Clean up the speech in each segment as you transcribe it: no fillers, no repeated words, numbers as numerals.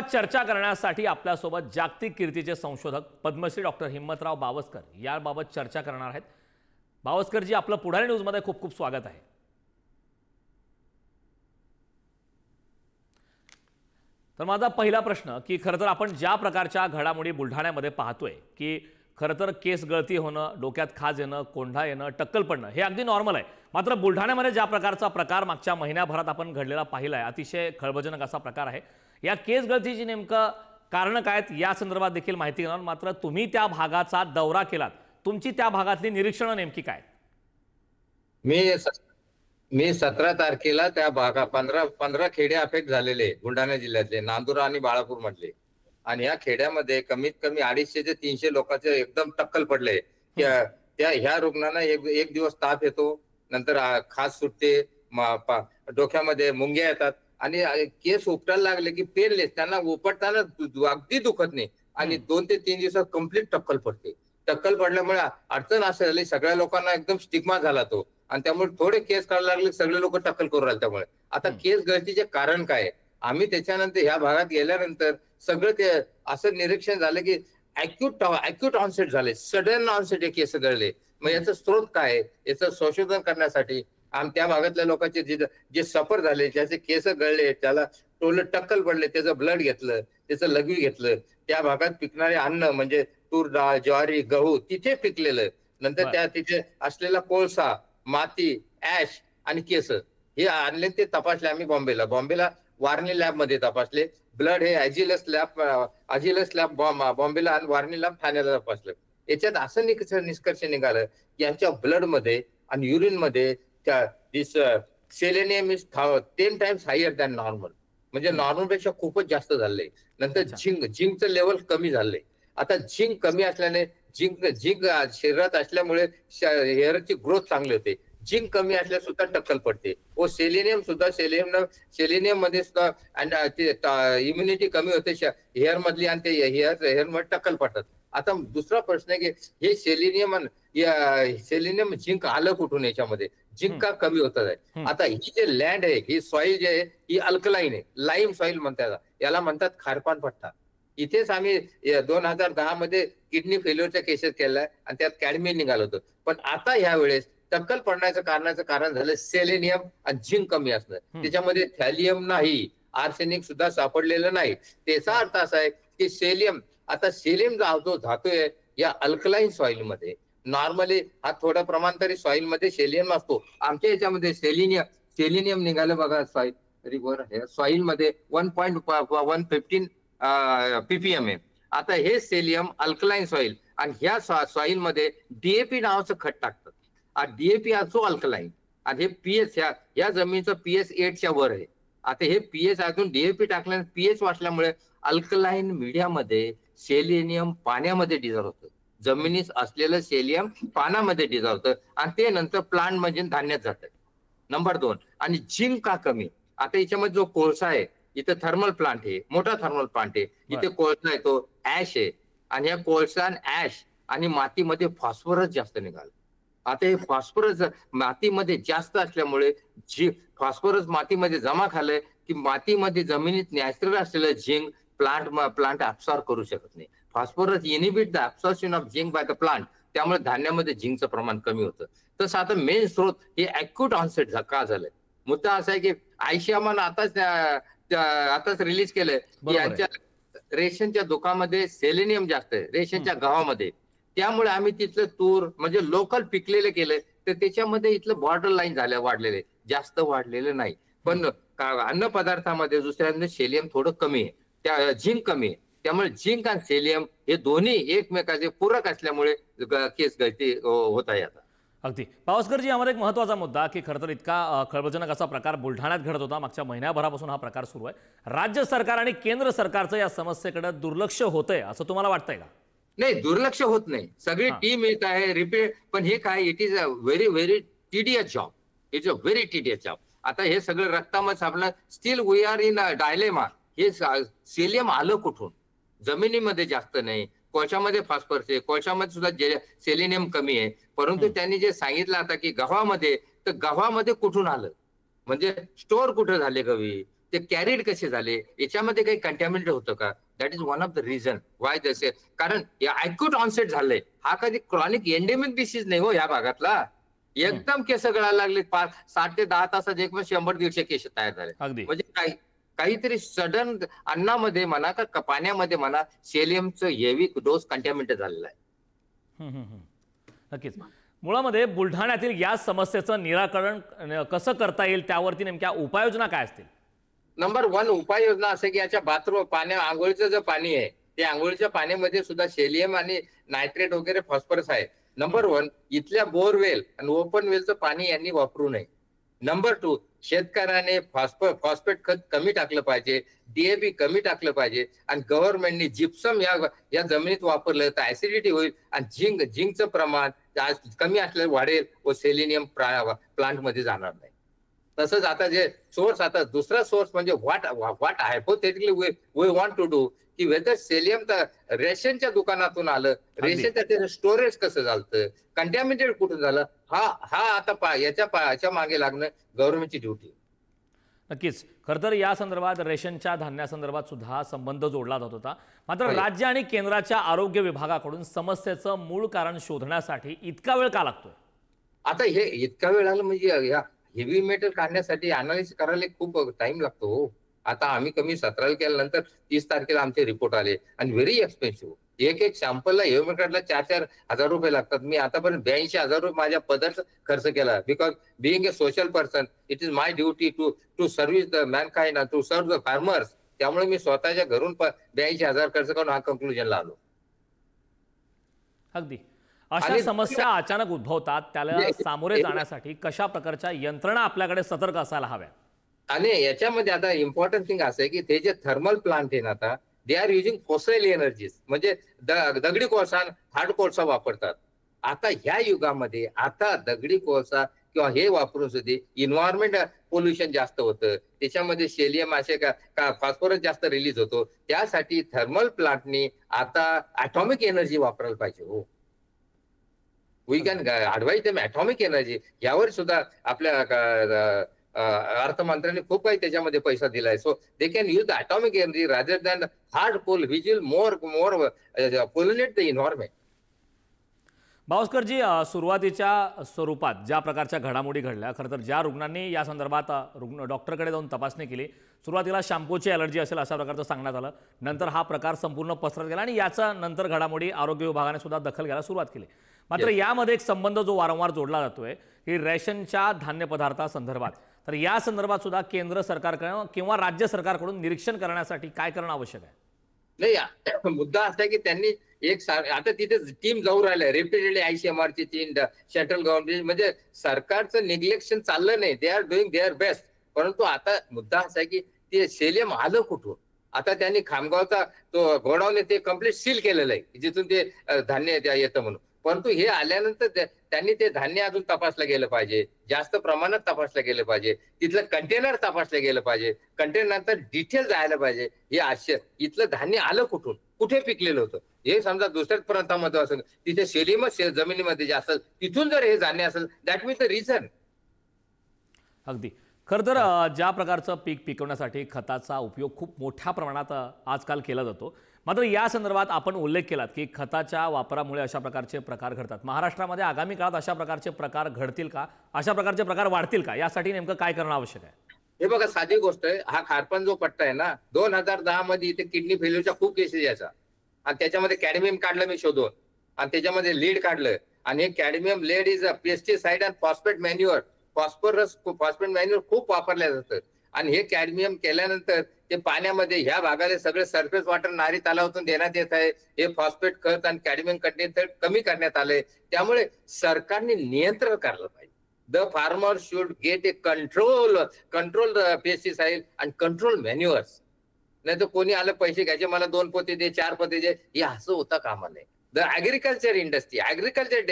चर्चा करण्यासाठी आपल्यासोबत जागतिक कीर्तीचे संशोधक पद्मश्री डॉक्टर हिम्मतराव बावस्कर याबाबत चर्चा करणार आहेत। बावस्करजी, आपलं पुढारी न्यूजमध्ये खूप खूप स्वागत आहे। तर माझा पहिला प्रश्न की खरं तर आपण ज्या प्रकारच्या घडामोडी बुलढाण्यामध्ये पाहतोय की खरं तर केस गळती होणं, डोक्यात खाज येणं, कोंढा येणं, टक्कल पडणं हे अगदी नॉर्मल आहे। मात्र बुलढाण्यामध्ये ज्या प्रकारचा प्रकार मागच्या महिन्याभरात आपण घडलेला पाहिलाय, अतिशय खळबळजनक असा प्रकार आहे। या केस गळतीची नेमकं कारण काय आहेत या संदर्भात देखील माहिती घेणार। मात्र तुम्ही त्या भागाचा दौरा केलात, तुमची त्या भागातली निरीक्षणं नेमकी काय? मी 17 तारखेला त्या भागा 15 खेडे अफेक्ट झालेले बुलढाणा जिल्ह्यातले, नांदुरा आणि बाळापूर मधले। आणि या खेड्यामध्ये कमीत कमी 250 ते 300 लोकांचे एकदम टक्कल पडले। त्या ह्या रुग्णांना एक दिवस ताप येतो, नंतर खाज सुटते, डोक्यामध्ये मुंग्या येतात आणि केस उपटायला लागले की पेनलेस, त्यांना उपटताना अगदी दुखत नाही आणि 2 ते 3 दिवसात कम्प्लीट टक्कल पडते। टक्कल पडल्यामुळे अडचण असं झाली, सगळ्या लोकांना एकदम स्टिग्मा झाला तो, आणि त्यामुळे थोडे केस काढायला लागले, सगळे लोक टक्कल करू राहिले। त्यामुळे आता केस गळतीचे कारण काय, आम्ही त्याच्यानंतर ह्या भागात गेल्यानंतर सगळं ते असं निरीक्षण झालं की अॅक्यूट ऑनसेट झाले, सडन ऑनसेट हे केस गळले। मग याचा स्रोत काय आहे, याचं संशोधन करण्यासाठी त्या भागातल्या लोकांचे जे सफर झाले, ज्याचे केस गळले, त्याला टोल टक्कल पडले, त्याचं ब्लड घेतलं, त्याचं लघवी घेतलं, त्या भागात पिकणारे अन्न म्हणजे तूर डाळ, ज्वारी, गहू तिथे पिकलेलं, नंतर त्या तिथे असलेला कोळसा, माती, ऍश आणि केस हे आणले, ते तपासले आम्ही बॉम्बेला वारणी लॅब मध्ये तपासले। ब्लड हे अजिलस लॅब बॉम्बेला आणि वारणी लॅब ठाण्याला तपासलं। याच्यात असं निष्कर्ष निघालं की यांच्या ब्लड मध्ये आणि युरिन मध्ये selenium is 10 times higher than normal, म्हणजे नॉर्मल पेक्षा खूपच जास्त झालंय। नंतर झिंकचं लेवल कमी झालंय। आता झिंक कमी असल्याने झिंक शरीरात असल्यामुळे हेअरची ग्रोथ चांगली होते, झिंक कमी असल्यास सुद्धा टक्कल पडते। व सेलेनियम मध्ये सुद्धा इम्युनिटी कमी होते हेअर मधली, आणि ते हेअर मध्ये टक्कल पडतात। आता दुसरा प्रश्न आहे की हे सेलेनियम झिंक आलं कुठून, याच्यामध्ये झिंक का कमी होत आहे? आता ही जे लँड आहे, ही सॉइल जे आहे ही अल्कलाईन आहे, लाईम सॉइल म्हणतात याला, म्हणतात खारपान पट्टा। इथेच आम्ही 2010 मध्ये किडनी फेल्युअरच्या केसेस केल्या आणि त्यात कॅडमियम निघालं होतं। पण आता ह्या वेळेस टक्कल पडण्याचं कारण झालं सेलेनियम आणि झिंक कमी असणं, त्याच्यामध्ये थॅलियम नाही, आर्सेनिक सुद्धा सापडलेलं नाही। त्याचा अर्थ असा आहे की सेलियम जो धातू आहे या अल्कलाईन सॉइल मध्ये, नॉर्मली हा थोडा प्रमाण तरी सॉइल मध्ये सेलियम असतो, आमच्या याच्यामध्ये सेलिनियम निघालं बघा सॉइल मध्ये 1.115 ppm आहे। आता हे सेलियम अल्कलाईन सॉइल आणि ह्या सॉइल मध्ये डीएपी नावाचं खत टाकतात। डीएपी असो अल्कलाईन, आणि हे पीएच या जमिनीचं पीएच 8च्या वर आहे। आता हे पीएच अजून डीएपी टाकल्याने पीएच वाचल्यामुळे अल्कलाईन मीडियामध्ये सेलेनियम पाण्यामध्ये डिझॉल्व्ह होतं, जमिनीत असलेलं सेलियम पाण्यामध्ये डिझॉल्व्ह होतं आणि ते नंतर प्लांट म्हणजे धान्यात जातं। नंबर 2, आणि झिंक का कमी? आता याच्यामध्ये जो कोळसा आहे, इथे थर्मल प्लांट आहे, मोठा थर्मल प्लांट आहे, इथे कोळसा आहे तो ऍश आहे, आणि या कोळसा आणि ऍश आणि मातीमध्ये फॉस्फरस जास्त निघालं। आता हे फॉस्फरस मातीमध्ये जास्त असल्यामुळे फॉस्फरस मातीमध्ये जमा झालंय की मातीमध्ये जमिनीत नॅचरल असलेलं झिंक प्लांट ऍब्सॉर्ब करू शकत नाही। Phosphorus inhibit the absorption of zinc by the plant, त्यामुळे धान्यामध्ये झिंकचं प्रमाण कमी होतं। तसं आता मेन स्रोत हे अॅक्यूट ऑनसेट का झालंय? मुद्दा असा आहे की आयसीएमआर आताच रिलीज केलंय की यांच्या रेशनच्या दुकानामध्ये सेलेनियम जास्त आहे, रेशनच्या गव्हामध्ये, त्यामुळे आम्ही तिथलं तूर म्हणजे लोकल पिकलेले केले, तर त्याच्यामध्ये इथलं बॉर्डर लाईन वाढलेले, जास्त वाढलेलं नाही। पण अन्न पदार्थामध्ये दुसऱ्यांदा सेलियम थोडं कमी आहे, त्या झिंक कमी आहे, त्यामुळे झिंक आणि सेलियम हे दोन्ही एकमेकाचे पूरक असल्यामुळे केस गळती होत आहे। आता अगदी बावस्करजी, यामध्ये एक महत्त्वाचा मुद्दा की खरं तर इतका खळबळजनक असा प्रकार बुलढाण्यात घडत होता, मागच्या महिन्याभरापासून हा प्रकार सुरू आहे। राज्य सरकार आणि केंद्र सरकारचं या समस्येकडे दुर्लक्ष होतंय असं तुम्हाला वाटतंय का? नाही, दुर्लक्ष होत नाही, सगळी टीम येत आहे रिपीट, पण हे काय, it is a very tedious job, it's a very tedious job. आता हे सगळं रक्तामध्ये सापडलं, still we are in a dilemma. हे सेलियम आलं कुठून? जमिनीमध्ये जास्त नाही, कोळशामध्ये फॉस्फरस आहे, कोळशामध्ये सुद्धा सेलेनियम कमी आहे, परंतु त्यांनी जे सांगितलं आता की गव्हामध्ये, तर गव्हामध्ये कुठून आलं, म्हणजे स्टोअर कुठे झाले गवी, ते कॅरीड कसे झाले, याच्यामध्ये काही कंटॅमिनेट होतं का? That is one of the reason why जसे, कारण ॲक्यूट ऑनसेट झालंय. हा कधी क्रॉनिक एंडेमिक डिसीज नाही हो या भागातला. एकदम केस गळायला लागले, 7 ते 10 तासात एक 100-150 केस तयार झाले. अगदी. म्हणजे काहीतरी सडन अन्नामध्ये म्हणा का पाण्यामध्ये म्हणा, सेलियमचं हेवी डोस कंटॅमिनेट झालेला आहे. नक्कीच. मुळामध्ये बुलढाण्यातील या समस्येचं निराकरण कसं करता येईल, त्यावरती नेमक्या उपाययोजना काय असतील? नंबर 1 उपाययोजना असं की याच्या बाथरूम आंघोळीचं जे पाणी आहे, ते आंघोळीच्या पाण्यामध्ये सुद्धा सेलियम आणि नायट्रेट वगैरे फॉस्फरस आहे. नंबर 1 इथल्या बोरवेल आणि ओपन वेलचं पाणी यांनी वापरू नये. नंबर 2 शेतकऱ्याने फॉस्फेट खत कमी टाकलं पाहिजे, DAP कमी टाकलं पाहिजे, आणि गव्हर्नमेंटने जिप्सम या जमिनीत वापरलं तर ऍसिडिटी होईल आणि झिंकचं प्रमाण कमी असल्यास वाढेल व सेलिनियम प्लांट मध्ये जाणार नाही. तसंच आता जे सोर्स, आता दुसरा सोर्स म्हणजे what hypothetically we want to do, की वेदर सेलियम तर रेशनच्या दुकानातून आलं, रेशनच्या स्टोरेज कसं झालं, कंटॅमिनेटेड कुठून झालं, हा आता याच्या मागे लागणं गव्हर्नमेंटची ड्युटी. नक्कीच. खरं तर या संदर्भात रेशनच्या धान्यासंदर्भात सुद्धा संबंध जोडला जात होता. मात्र राज्य आणि केंद्राच्या आरोग्य विभागाकडून समस्येचं मूळ कारण शोधण्यासाठी इतका वेळ का लागतोय? आता हे इतका वेळ आला म्हणजे या हेवी मेटल काढण्यासाठी अनालिसिस करायला खूप टाइम लागतो हो. आता आम्ही कमी 17 केल्यानंतर 30 तारखेला आमचे रिपोर्ट आले आणि व्हेरी एक्सपेन्सिव्ह. एक सॅम्पलला हेवी मेटलला 4-4 हजार रुपये लागतात. मी आतापर्यंत 82,000 रुपये माझ्या पदरचा खर्च केला. Because being a social person, it is my duty to service the mankind, to serve the farmers. त्यामुळे मी स्वतःच्या घरून 82,000 खर्च करून हा कंक्लुजनला आलो. अगदी. अशा समस्या अचानक उद्भवतात, त्याला सामोरे जाण्यासाठी कशा प्रकारच्या यंत्रणा आपल्याकडे सतर्क असायला हव्या? आणि याच्यामध्ये आता इम्पॉर्टंट थिंग असं आहे की ते जे थर्मल प्लांट आहे ना, आता they are using fossil energies, म्हणजे दगडी कोळसा, हार्ड कोळसा वापरतात. आता ह्या युगामध्ये आता दगडी कोळसा किंवा हे वापरून सुद्धा इन्व्हायरमेंट पोल्युशन जास्त होतं, त्याच्यामध्ये सेलियम असे का फॉस्फरस जास्त रिलीज होतो. त्यासाठी थर्मल प्लांटनी आता ॲटॉमिक एनर्जी वापरायला पाहिजे हो. We can advise them atomic energy. यावर सुद्धा आपल्या अर्थमंत्र्यांनी खूप काही त्याच्यामध्ये पैसा दिलाय. So they can use the atomic energy rather than hard coal which will more pollute the environment. Bhaskarji, सुरुवातीच्या स्वरूपात ज्या प्रकारच्या घडामोडी घडल्या, खरं तर ज्या रुग्णांनी या संदर्भात डॉक्टरकडे जाऊन तपासणी केली, सुरुवातीला शॅम्पूची ॲलर्जी असेल अशा प्रकारचं सांगण्यात आलं. नंतर हा प्रकार संपूर्ण पसरत गेला आणि याचा नंतर घडामोडी आरोग्य विभागाने सुद्धा दखल घ्यायला सुरुवात केली. मात्र यामध्ये एक संबंध जो वारंवार जोडला जातोय की रेशनच्या धान्यपदार्थासंदर्भात, तर या संदर्भात सुद्धा केंद्र सरकारकडून किंवा राज्य सरकारकडून निरीक्षण करण्यासाठी काय करणं आवश्यक आहे? नाही, मुद्दा असा आहे की त्यांनी आता तिथे टीम जाऊन राहिल्या रिपीटेडली, ICMR ची टीम, सेंट्रल गव्हर्नमेंट, म्हणजे सरकारचं निग्लेक्शन चाललं नाही. They are doing their best. परंतु आता मुद्दा असा आहे की ते सेलियम आलं कुठून? आता त्यांनी खामगावचा तो गोडाऊन ते कम्प्लीट सील केलेलं आहे जिथून ते धान्य येतं म्हणून. परंतु हे आल्यानंतर त्यांनी ते धान्य अजून तपासलं गेलं पाहिजे, जास्त प्रमाणात तपासलं गेलं पाहिजे, तिथलं कंटेनर तपासलं गेलं पाहिजे, कंटेनरनंतर डिटेल जायला पाहिजे. हे इथलं धान्य आलं कुठून, कुठे पिकलेलं होतं, हे समजा दुसऱ्याच प्रांतामध्ये असेल, तिथे सेलिमच जमिनीमध्ये जे असेल तिथून जर हे धान्य असेल, दॅट मीन्स द रिझन. अगदी. खरं तर ज्या प्रकारचं पीक पिकवण्यासाठी खताचा उपयोग खूप मोठ्या प्रमाणात आजकाल केला जातो, मात्र या संदर्भात आपण उल्लेख केलात की खताच्या वापरामुळे अशा प्रकारचे प्रकार घडतात. महाराष्ट्रामध्ये आगामी काळात अशा प्रकारचे प्रकार घडतील का, अशा प्रकारचे प्रकार वाढतील का, यासाठी नेमकं काय करणं आवश्यक आहे? हे बघा, साधी गोष्ट आहे. हा खारपण जो पट्टा आहे ना, 2010 मध्ये इथे किडनी फेल्युअरच्या खूप केसेस यायचा, आणि त्याच्यामध्ये कॅडमियम काढलं मी शोधून, आणि त्याच्यामध्ये लीड काढलं, आणि हे cadmium lead is a pesticide and phosphate manure. Phosphate manure खूप वापरल्या जातं, आणि हे कॅडमियम केल्यानंतर ते पाण्यामध्ये ह्या भागाला सगळे सरफेस वॉटर नारी तलावातून देण्यात येत आहे. हे फॉस्फेट खत आणि कॅडमियम कंटेंट कमी करण्यात आलंय. त्यामुळे सरकारने नियंत्रण करायला पाहिजे. The farmer should get A control pesticide and control मॅन्युअर्स. नाही तर कोणी आलं पैसे घ्यायचे, मला 2 पोते दे, 4 पोते दे, हे असं होता कामा नये. The agriculture industry, agriculture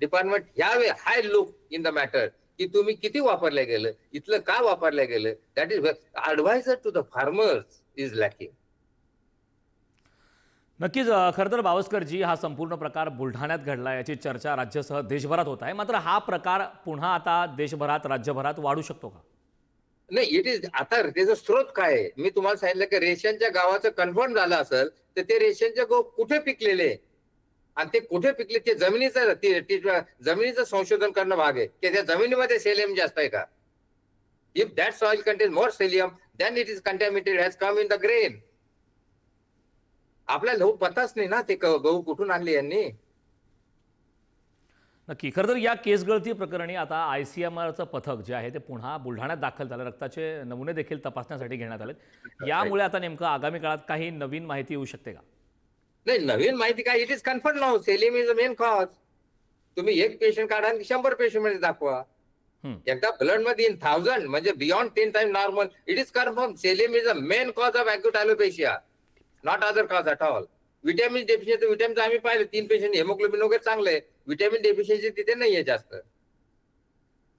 department ह्यावे हाय लुक इन द मॅटर, की तुम्ही किती वापरलं गेलं, इथलं का वापरलं गेलं. That is advisor to the farmers is lacking. नक्कीच. खरं तर बावस्करजी, हा संपूर्ण प्रकार बुलढाण्यात घडला, याची चर्चा राज्यासह देशभरात होत आहे. मात्र हा प्रकार पुन्हा आता देशभरात, राज्यभरात वाढू शकतो का? नाही, इट इज आता त्याचा स्रोत काय आहे? मी तुम्हाला सांगितलं की रेशनच्या गावाचं कन्फर्म झालं असेल तर ते रेशनचे गहू कुठे पिकलेले आणि ते कुठे पिकले ते जमिनीचं संशोधन करणं भाग आहे की त्या जमिनीमध्ये सेलियम जास्त आहे का. If that soil contains more selenium then it is contaminated has come in the grain. आपल्याला गहू पताच नाही ना ते गहू कुठून आणले यांनी. नक्की. खरं तर या केस गळती प्रकरणी आता ICMRचं पथक जे आहे ते पुन्हा बुलढाण्यात दाखल झालं. रक्ताचे नमुने देखील तपासण्यासाठी घेण्यात आलेत. यामुळे आता नेमकं आगामी काळात काही नवीन माहिती येऊ शकते का? नाही, नवीन माहिती काय, it is confirm now सेलियम is the main cause. तुम्ही एक पेशंट काढा आणि 100 पेशंट मध्ये दाखवा. एकदा ब्लड मध्ये 1000 म्हणजे beyond 10 time normal. It is confirm selenium is the main cause of acute alopecia, not other cause at all. Vitamin deficiency, vitamin आम्ही पाहिले 3 पेशंट हेमोग्लोबिन वगैरे चांगलं आहे, विटॅमिन डेफिशियन्सी तिथे नाहीये जास्त.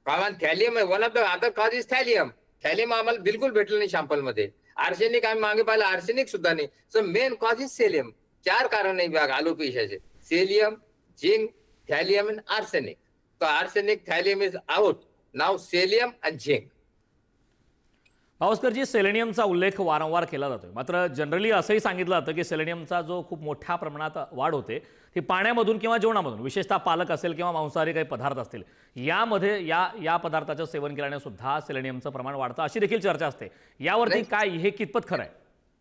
कारण थॅलियम आहे, one of the other cause is thallium. Thallium आम्हाला बिलकुल भेटलं नाही सॅम्पल मध्ये. आर्सेनिक आम्ही मागे पाहिलं, आर्सेनिक सुद्धा नाही. So main cause is सेलियम. 4 कारण आहे ॲलोपेशियाचे: सेलियम, झिंक, थॅलियम आणि आर्सेनिक. तो arsenic thallium is out now, selenium आणि झिंक. पावसकरजी, सेलेनियमचा उल्लेख वारंवार केला जातोय, मात्र जनरली असंही सांगितलं जातं की सेलेनियमचा जो खूप मोठ्या प्रमाणात वाढ होते ती पाण्यामधून किंवा जेवणामधून, विशेषतः पालक असेल किंवा मांसाहारी काही पदार्थ असतील यामध्ये या पदार्थाचं सेवन केल्याने सुद्धा सेलेनियमचं प्रमाण वाढतं अशी देखील चर्चा असते. यावरती काय, हे कितपत खरं आहे?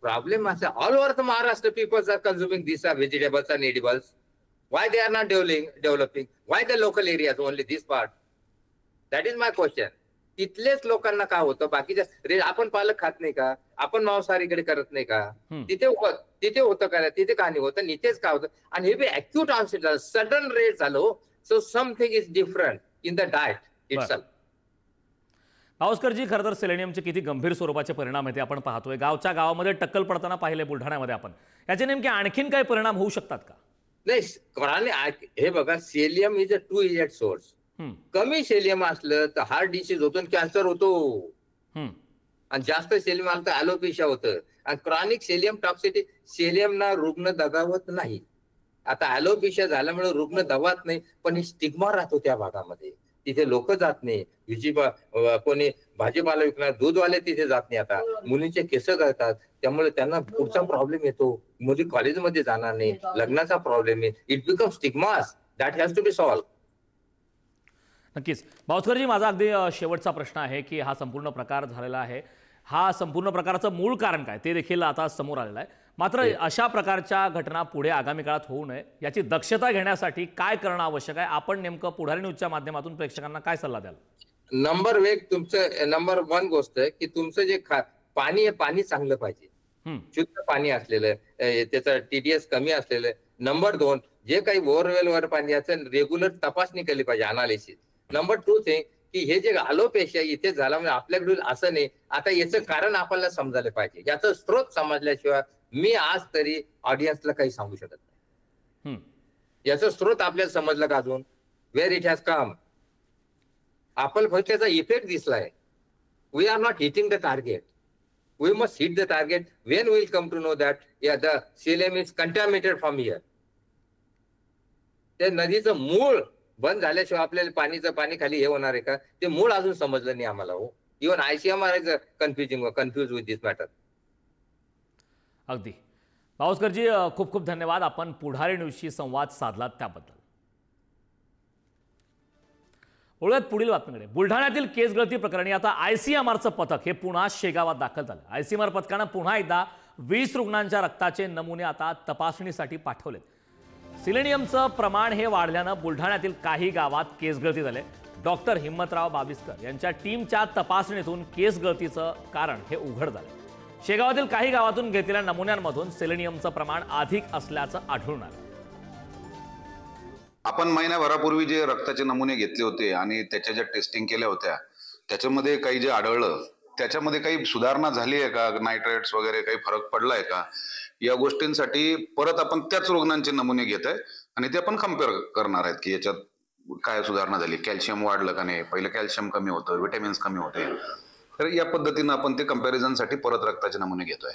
प्रॉब्लेम असा, all over the Maharashtra peoples are consuming this vegetables and edibles. Why they are not developing? Why the local areas only this part? That is my question. तिथलेच लोकांना का होतं, बाकीच्या आपण पालक खात नाही का, आपण मांसाहारीकडे करत नाही का, तिथे होतं का, तिथे का नाही होतं, इथेच का होतं. आणि हे बी अॅक्यूट ऑनसेट झालं, सडन रेट झालं. So something is different in the diet itself. Pawaskarji, खरं तर सेलेनियमचे किती गंभीर स्वरूपाचे परिणाम आहेत आपण पाहतोय. गावच्या गावामध्ये टक्कल पडताना पाहिले बुलढाण्यामध्ये आपण. याचे नेमके आणखीन काही परिणाम होऊ शकतात का? नाही, हे बघा, सेलियम इज अ 2-edged सोर्स. कमी सेलियम असलं तर हार्ट डिसीज होतो, कॅन्सर होतो. आणि जास्त सेलियम आलं तर ॲलोपेशिया होतं. आणि क्रॉनिक सेलियम टॉक्सिटी, सेलियमना रुग्ण दगावत नाही. आता ॲलोपेशिया झाल्यामुळे रुग्ण दगावत नाही, पण ही स्टिग्मा राहतो त्या भागामध्ये. तिथे लोक जात नाही. कोणी भाजीपाला विकणार, दूधवाले तिथे जात नाही. आता मुलींचे केस गळतात, त्यामुळे त्यांना पुढचा प्रॉब्लेम येतो. मुली कॉलेजमध्ये जाणार नाही, लग्नाचा प्रॉब्लेम आहे. It become stigmas that has to be solve. नक्कीच. पावसकरजी, माझा अगदी शेवटचा प्रश्न आहे की हा संपूर्ण प्रकार झालेला आहे, हा संपूर्ण प्रकाराचं मूळ कारण काय ते देखील आता समोर आलेलं आहे. मात्र अशा प्रकारच्या घटना पुढे आगामी काळात होऊ नये याची दक्षता घेण्यासाठी काय करणं आवश्यक आहे? आपण नेमकं पुढारी न्यूजच्या माध्यमातून प्रेक्षकांना काय सल्ला द्याल? नंबर 1 गोष्ट आहे की तुमचं जे पाणी आहे, पाणी चांगलं पाहिजे, शुद्ध पाणी असलेलं, त्याचं TDS कमी असलेलं. नंबर 2, जे काही बोरवेल वर पाणी याचं रेग्युलर तपासणी केली पाहिजे, अनालिसिस. नंबर 2 थिंग की हे जे ॲलोपेशिया इथे झाला म्हणजे आपल्याकडे असं नाही. आता याचं कारण आपल्याला समजायला पाहिजे. याचा स्रोत समजल्याशिवाय मी आज तरी ऑडियन्सला काही सांगू शकत नाही. याचा स्रोत आपल्याला समजलं का अजून, वेअर इट हॅज कम. आपण फक्त त्याचा इफेक्ट दिसलाय. We are not hitting the target. We must hit the target when we will come to know that the selenium is contaminated from here. त्या नदीचं मूळ बंद झाल्याशिवाय आपल्याला पाणी खाली हे होणार आहे का, ते मूळ अजून समजलं नाही आम्हाला. हो, even ICMR is confuse with this matter. अगदी. पावसकरजी, खूप खूप धन्यवाद. आपण पुढारी न्यूजशी संवाद साधलात त्याबद्दल. वळूयात पुढील बातमीकडे. बुलढाण्यातील केस गळती प्रकरणी आता ICMRचं पथक हे पुन्हा शेगावात दाखल झालं. ICMR पथकानं पुन्हा एकदा 20 रुग्णांच्या रक्ताचे नमुने आता तपासणीसाठी पाठवलेत. सेलेनियमचं प्रमाण हे वाढल्यानं बुलढाण्यातील काही गावात केस गळती झाले. डॉक्टर हिम्मतराव बाबिस्कर यांच्या टीमच्या तपासणीतून केस गळतीचं कारण हे उघड झालं. शेगावातील काही गावातून घेतलेल्या नमुन्यांमधून सेलेनियमचं प्रमाण अधिक असल्याचं आढळून आलं. आपण महिन्याभरापूर्वी जे रक्ताचे नमुने घेतले होते आणि त्याच्या ज्या टेस्टिंग केल्या होत्या त्याच्यामध्ये काही जे आढळलं त्याच्यामध्ये काही सुधारणा झाली आहे का, नायट्रेट्स वगैरे काही फरक पडलाय का, या गोष्टींसाठी परत आपण त्याच रुग्णांचे नमुने घेत आहे आणि ते आपण कम्पेअर करणार आहेत की याच्यात काय सुधारणा झाली, कॅल्शियम वाढलं का नाही, पहिलं कॅल्शियम कमी होतं, विटॅमिन्स कमी होते. तर या पद्धतीनं आपण ते कम्पॅरिझनसाठी परत रक्ताचे नमुने घेतोय.